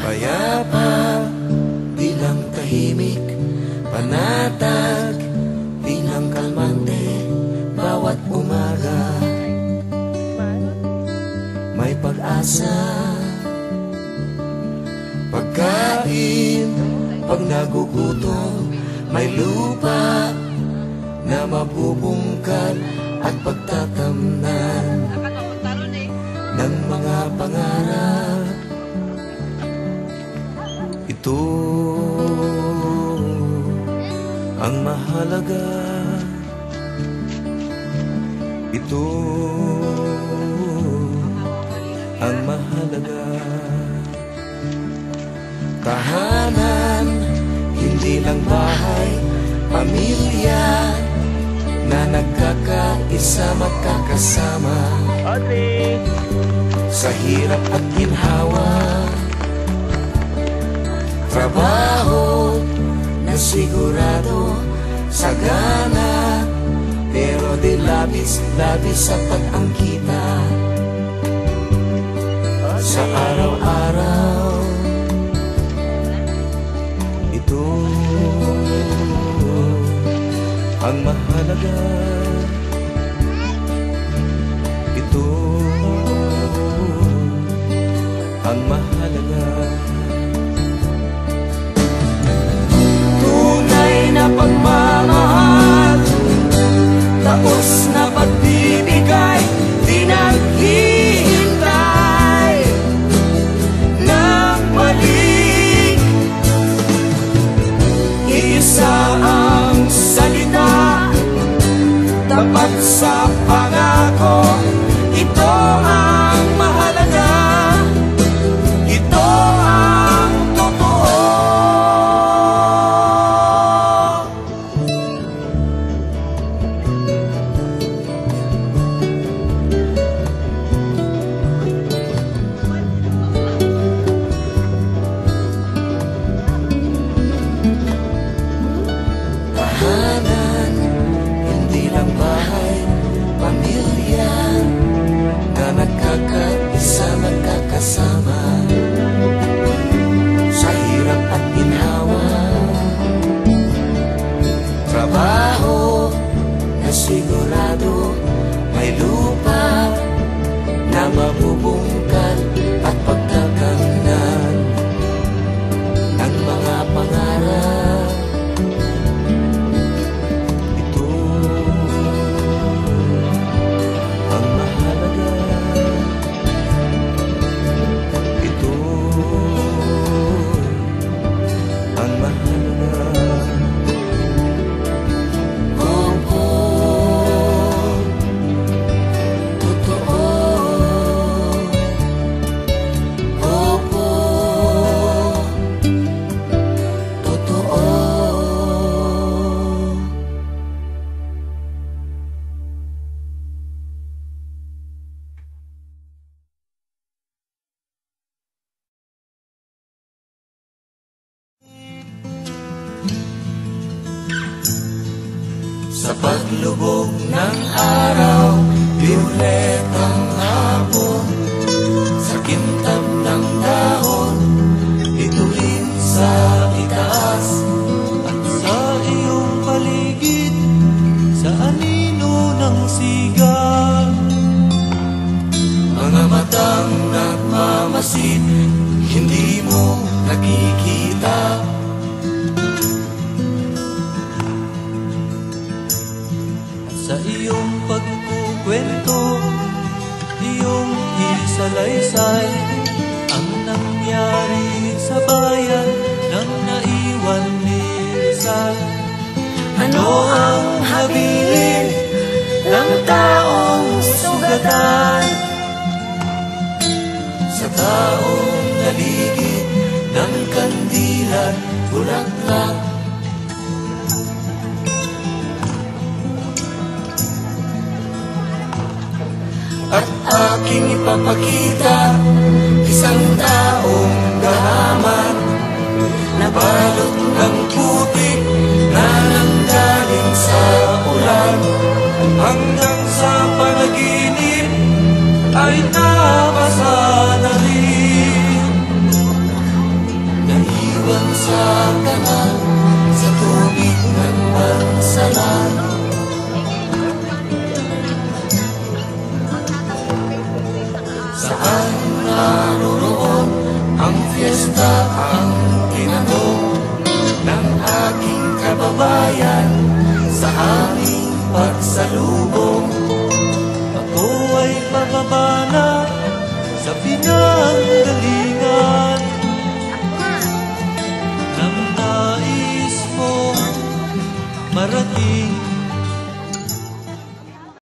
Payapa, bilang tahimik, panatag, bilang kalmante, bawat umaga may pag-asa. Pagkain, pag nagugutom, may lupa na mabubungkal at pagtatamnan ng mga pangarap. Ito ang mahalaga. Ito ang mahalaga. Tahanan, hindi lang bahay, pamilya na nagkakaisa, magkakasama sa hirap at ginhawa. Trabaho na sigurado, sagana, pero di labis-labis sapat ang kita sa araw-araw. Ito ang mahalaga. Ito ang mahalaga. Tunay na pagmamahal, taos na pagbibigay, di naghihintay ng balik. Iisa ang salita, tapat sa pangako. Ito ang mahalaga. Ito ang totoo. Tahanan, hindi lang bahay, pamilya na nagkakaisa, magkakasama sa hirap at ginhawa. Trabaho na sigurado, may lupa na mabubungkal at pagtatamnan ng mga pangarap. Ito ang mahalaga. Ito ang mahalaga. Opo, totoo. Opo, totoo. Sa paglubog ng araw, violetang hapon, sa kintab ng dahon, bituin sa itaas. At sa iyong paligid, sa anino ng sigal, Mga matang nagmamasid, hindi mo nakikita. sa iyong pagkukwento, iyong isalaysay ang nangyari sa bayan ng naiwan ni Rizal. Ano ang habilin ng taong sugatan sa taong naligid ng kandila, bulaklak? At aking ipapakita isang taong gahaman na balot ng putik na nanggaling sa ulan hanggang piyesta ang tinanong ng aking kababayan sa aming pagsalubong. Ako ay bababa na